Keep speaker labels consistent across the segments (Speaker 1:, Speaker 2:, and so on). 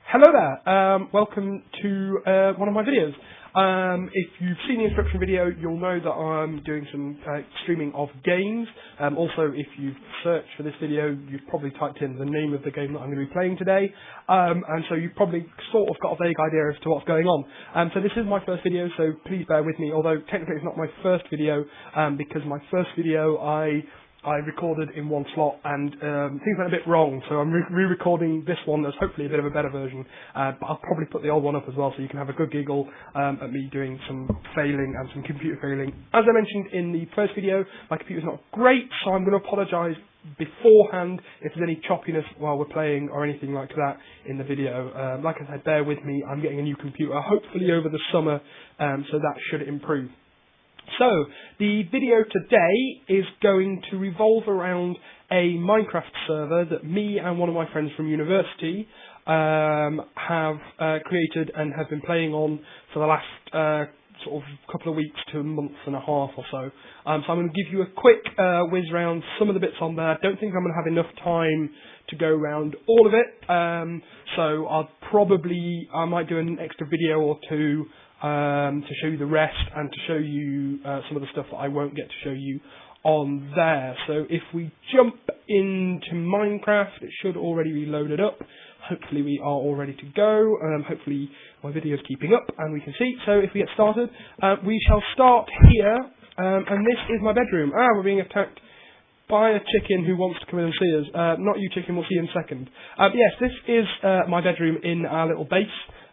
Speaker 1: Hello there, welcome to one of my videos. If you've seen the instruction video, you'll know that I'm doing some streaming of games. Also, if you've searched for this video, you've probably typed in the name of the game that I'm going to be playing today. And so you've probably sort of got a vague idea as to what's going on. So this is my first video, so please bear with me, although technically it's not my first video, because my first video I recorded in one slot and things went a bit wrong, so I'm re-recording this one. There's hopefully a bit of a better version, but I'll probably put the old one up as well so you can have a good giggle at me doing some failing and some computer failing. As I mentioned in the first video, my computer's not great, so I'm going to apologise beforehand if there's any choppiness while we're playing or anything like that in the video. Like I said, bear with me, I'm getting a new computer hopefully over the summer, so that should improve. So, the video today is going to revolve around a Minecraft server that me and one of my friends from university have created and have been playing on for the last sort of couple of weeks to a month and a half or so. So I'm going to give you a quick whiz round some of the bits on there. I don't think I'm going to have enough time to go around all of it, so I might do an extra video or two to show you the rest and to show you some of the stuff that I won't get to show you on there. So if we jump into Minecraft, it should already be loaded up. Hopefully we are all ready to go. Hopefully my video is keeping up and we can see. So if we get started, we shall start here, and this is my bedroom. We're being attacked by a chicken who wants to come in and see us. Not you, chicken, we'll see you in a second. Yes, this is my bedroom in our little base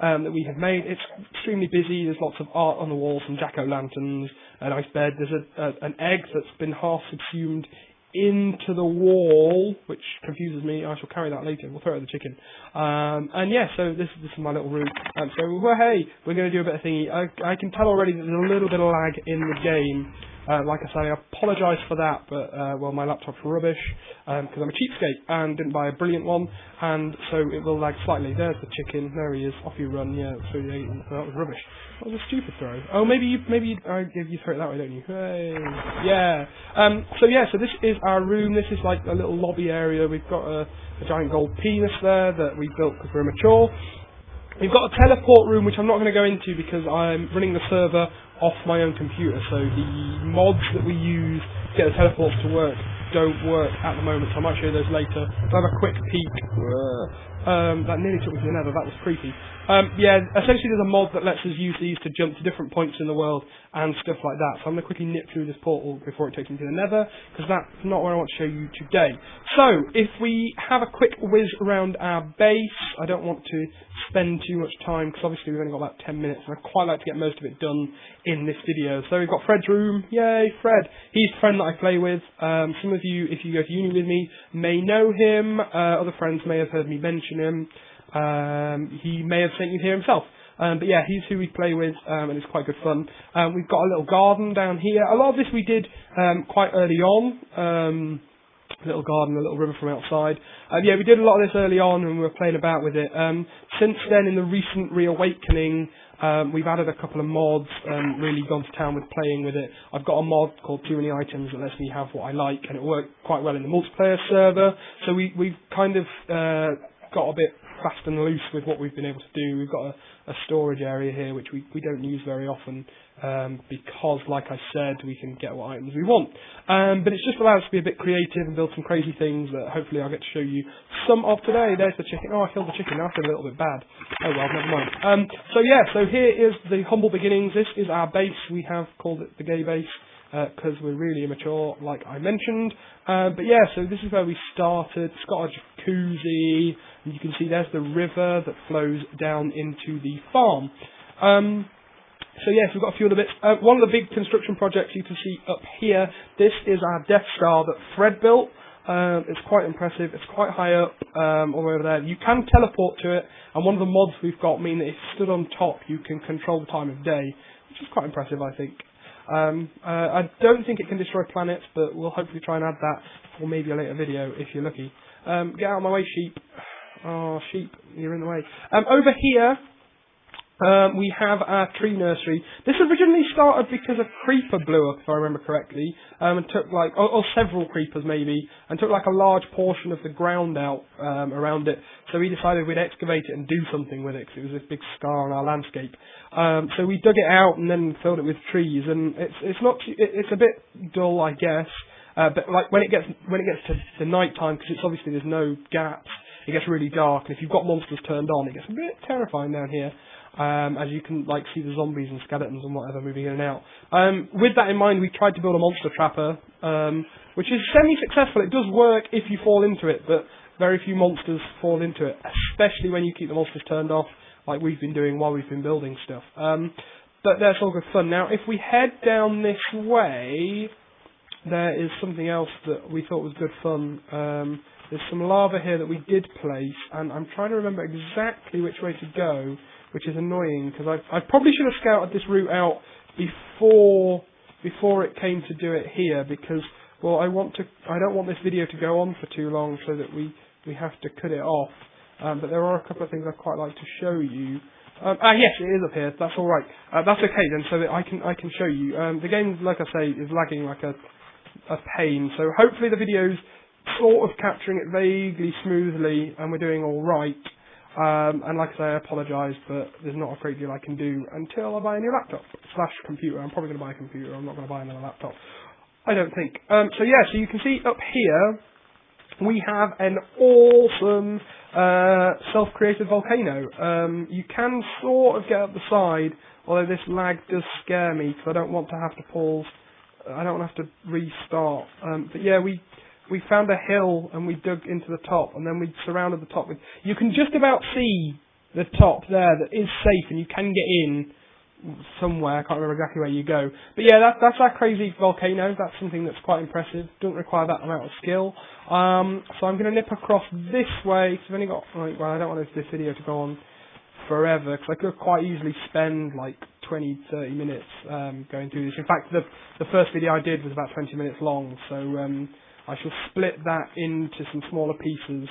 Speaker 1: that we have made. It's extremely busy. There's lots of art on the walls, some jack-o'-lanterns, a nice bed. There's an egg that's been half subsumed into the wall, which confuses me. I shall carry that later. We'll throw it at the chicken. And yeah, so this is my little room. So, well, hey, we're going to do a bit of thingy. I can tell already that there's a little bit of lag in the game. Like I say, I apologise for that, but well, my laptop's rubbish because I'm a cheapskate and didn't buy a brilliant one, and so it will lag slightly. There's the chicken. There he is. Off you run. Yeah, so that was rubbish. That was a stupid throw. Oh, maybe you throw it that way, don't you? Hey, yeah. So this is our room. This is like a little lobby area. We've got a giant gold penis there that we built because we're mature. We've got a teleport room, which I'm not going to go into because I'm running the server off my own computer, so the mods that we use to get the teleports to work don't work at the moment, so I might show you those later. I'll have a quick peek. That nearly took me to the nether, that was creepy. Yeah, essentially there's a mod that lets us use these to jump to different points in the world and stuff like that. So I'm going to quickly nip through this portal before it takes me to the nether, because that's not what I want to show you today. So, if we have a quick whiz around our base, I don't want to spend too much time, because obviously we've only got about 10 minutes, and I'd quite like to get most of it done in this video. So we've got Fred's room. Yay, Fred! He's the friend that I play with. Some of you, if you go to uni with me, may know him. Other friends may have heard me mention him. He may have sent you here himself. But yeah, he's who we play with, and it's quite good fun. We've got a little garden down here. A lot of this we did quite early on. A little garden, a little river from outside. Yeah, we did a lot of this early on and we were playing about with it. Since then, in the recent reawakening, we've added a couple of mods and really gone to town with playing with it. I've got a mod called Too Many Items that lets me have what I like, and it worked quite well in the multiplayer server. So we've kind of got a bit fast and loose with what we've been able to do. We've got a storage area here which we don't use very often because, like I said, we can get what items we want. But it's just allowed us to be a bit creative and build some crazy things that hopefully I'll get to show you some of today. There's the chicken. Oh, I killed the chicken. Now I feel a little bit bad. Oh well, never mind. So yeah, so here is the humble beginnings. This is our base. We have called it the gay base because we're really immature, like I mentioned. But yeah, so this is where we started. It's got a jacuzzi, and you can see there's the river that flows down into the farm. So yes, we've got a few other bits. One of the big construction projects you can see up here, this is our Death Star that Fred built. It's quite impressive. It's quite high up, all the way over there. You can teleport to it, and one of the mods we've got mean that if you stood on top, you can control the time of day, which is quite impressive, I think. I don't think it can destroy planets, but we'll hopefully try and add that for maybe a later video if you're lucky. Get out of my way, sheep. Oh, sheep, you're in the way. Over here, We have our tree nursery. This originally started because a creeper blew up, if I remember correctly, and took like, or several creepers maybe, and took like a large portion of the ground out around it. So we decided we'd excavate it and do something with it, because it was this big scar on our landscape. So we dug it out and then filled it with trees, and it's a bit dull, I guess. But like when it gets to the night time, because it's obviously there's no gaps, it gets really dark, and if you've got monsters turned on, it gets a bit terrifying down here. As you can like see the zombies and skeletons and whatever moving in and out. With that in mind, we tried to build a monster trapper, which is semi-successful. It does work if you fall into it, but very few monsters fall into it, especially when you keep the monsters turned off, like we've been doing while we've been building stuff. But that's all good fun. Now, if we head down this way, there is something else that we thought was good fun. There's some lava here that we did place, and I'm trying to remember exactly which way to go, which is annoying, because I probably should have scouted this route out before it came to do it here, because, well, I don't want this video to go on for too long, so that we have to cut it off. But there are a couple of things I'd quite like to show you. Yes, it is up here. That's all right. That's okay then, so that I can show you. The game, like I say, is lagging like a pain, so hopefully the video's sort of capturing it vaguely smoothly, and we're doing all right. And like I say, I apologise, but there's not a great deal I can do until I buy a new laptop / computer. I'm probably going to buy a computer. I'm not going to buy another laptop, I don't think. So yeah, so you can see up here we have an awesome self-created volcano. You can sort of get up the side, although this lag does scare me because I don't want to have to pause. I don't want to have to restart. But yeah, we found a hill and we dug into the top, and then we surrounded the top with... You can just about see the top there that is safe, and you can get in somewhere. I can't remember exactly where you go. But yeah, that's our crazy volcano. That's something that's quite impressive. Doesn't require that amount of skill. So I'm going to nip across this way, because I've only got... Well, I don't want this video to go on forever, because I could quite easily spend like 20-30 minutes going through this. In fact, the first video I did was about 20 minutes long, so... I shall split that into some smaller pieces,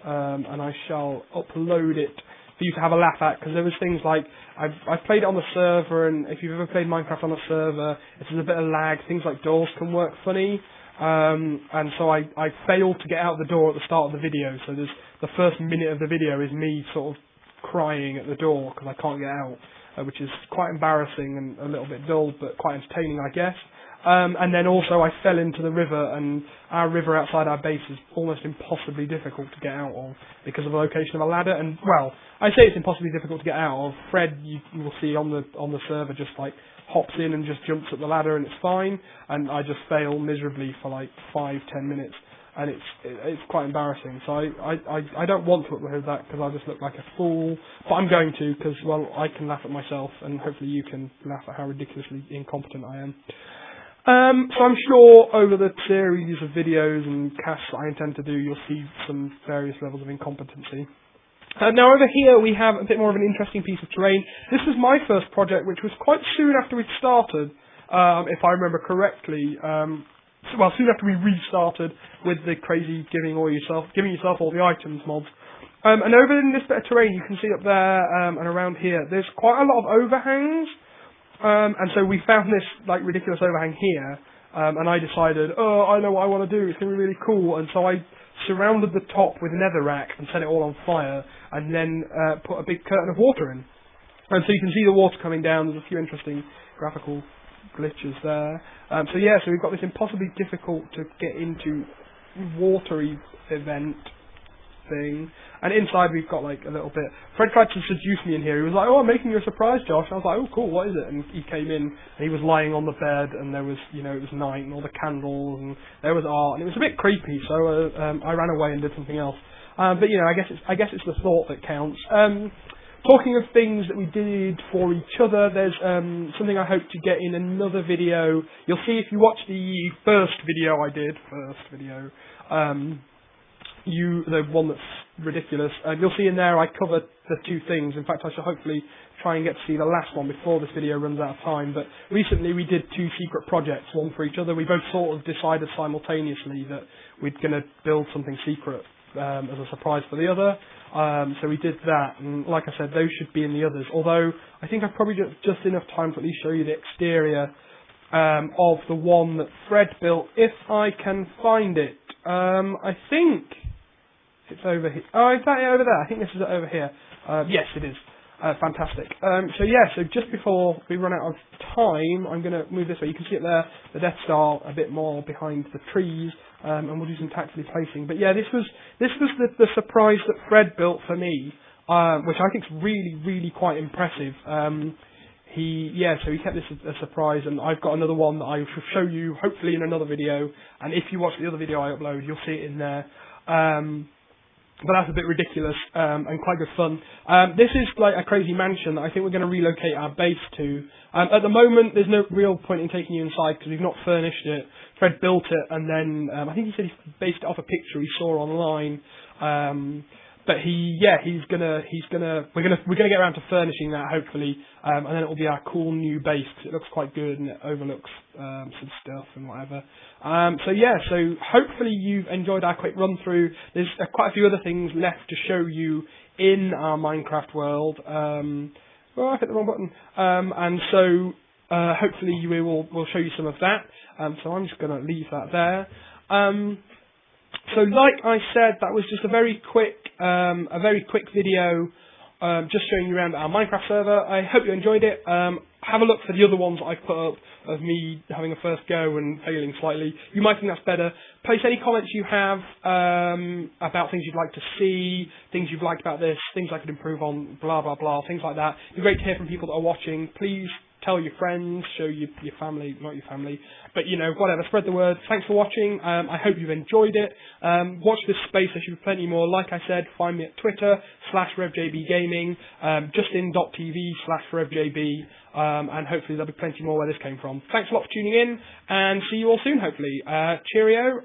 Speaker 1: and I shall upload it for you to have a laugh at, because there was things like, I've played it on the server, and if you've ever played Minecraft on a server, if there's a bit of lag, things like doors can work funny, and so I failed to get out the door at the start of the video, so there's the first minute of the video is me sort of crying at the door because I can't get out, which is quite embarrassing and a little bit dull, but quite entertaining, I guess. And then also I fell into the river, and our river outside our base is almost impossibly difficult to get out of because of the location of a ladder. And well, I say it's impossibly difficult to get out of. Fred, you will see on the server, just like hops in and just jumps up the ladder and it's fine. And I just fail miserably for like 5-10 minutes, and it's quite embarrassing. So I don't want to upload that because I just look like a fool, but I'm going to, because well, I can laugh at myself, and hopefully you can laugh at how ridiculously incompetent I am. So I'm sure over the series of videos and casts I intend to do, you'll see some various levels of incompetency. Now over here we have a bit more of an interesting piece of terrain. This was my first project, which was quite soon after we'd started, if I remember correctly. Well, soon after we restarted with the crazy giving yourself all the items mobs. And over in this bit of terrain, you can see up there and around here, there's quite a lot of overhangs. And so we found this like ridiculous overhang here, and I decided, oh, I know what I want to do, it's going to be really cool, and so I surrounded the top with netherrack and set it all on fire, and then put a big curtain of water in. And so you can see the water coming down, there's a few interesting graphical glitches there. So yeah, so we've got this impossibly difficult to get into watery event thing, and inside we've got like a little bit. Fred tried to seduce me in here. He was like, "Oh, I'm making you a surprise, Josh." And I was like, "Oh, cool. What is it?" And he came in, and he was lying on the bed, and there was, you know, it was night, and all the candles, and there was art, and it was a bit creepy. So I ran away and did something else. But you know, I guess it's the thought that counts. Talking of things that we did for each other, there's something I hope to get in another video. You'll see if you watch the first video I did. The one that's ridiculous, you'll see in there I covered the two things. In fact, I shall hopefully try and get to see the last one before this video runs out of time. But recently we did two secret projects, one for each other. We both sort of decided simultaneously that we're going to build something secret as a surprise for the other. So we did that, and like I said, those should be in the others. Although I think I've probably just enough time to at least show you the exterior of the one that Fred built, if I can find it. I think it's over here. Oh, is that it over there? I think this is it over here. Yes, it is. Fantastic. So yeah, so just before we run out of time, I'm going to move this way. You can see it there, the Death Star a bit more behind the trees, and we'll do some tactically placing. But yeah, this was the surprise that Fred built for me, which I think is really quite impressive. So he kept this a surprise, and I've got another one that I shall show you hopefully in another video. And if you watch the other video I upload, you'll see it in there. But that's a bit ridiculous and quite good fun. This is like a crazy mansion that I think we're going to relocate our base to. At the moment, there's no real point in taking you inside because we've not furnished it. Fred built it, and then I think he said he based it off a picture he saw online. But we're gonna get around to furnishing that hopefully, and then it will be our cool new base because it looks quite good and it overlooks some stuff and whatever. So hopefully you've enjoyed our quick run through. There's quite a few other things left to show you in our Minecraft world. I hit the wrong button. Hopefully we'll show you some of that. So I'm just gonna leave that there. So like I said, that was just a very quick video, just showing you around our Minecraft server. I hope you enjoyed it. Have a look for the other ones that I've put up of me having a first go and failing slightly. You might think that's better. Place any comments you have about things you'd like to see, things you've liked about this, things I could improve on, blah blah blah, things like that. It'd be great to hear from people that are watching. Please tell your friends, show your family, not your family, but whatever, spread the word. Thanks for watching. I hope you've enjoyed it. Watch this space, there should be plenty more. Like I said, find me at Twitter /RevJBGaming, justin.tv/RevJB, and hopefully there'll be plenty more where this came from. Thanks a lot for tuning in, and see you all soon, hopefully. Cheerio.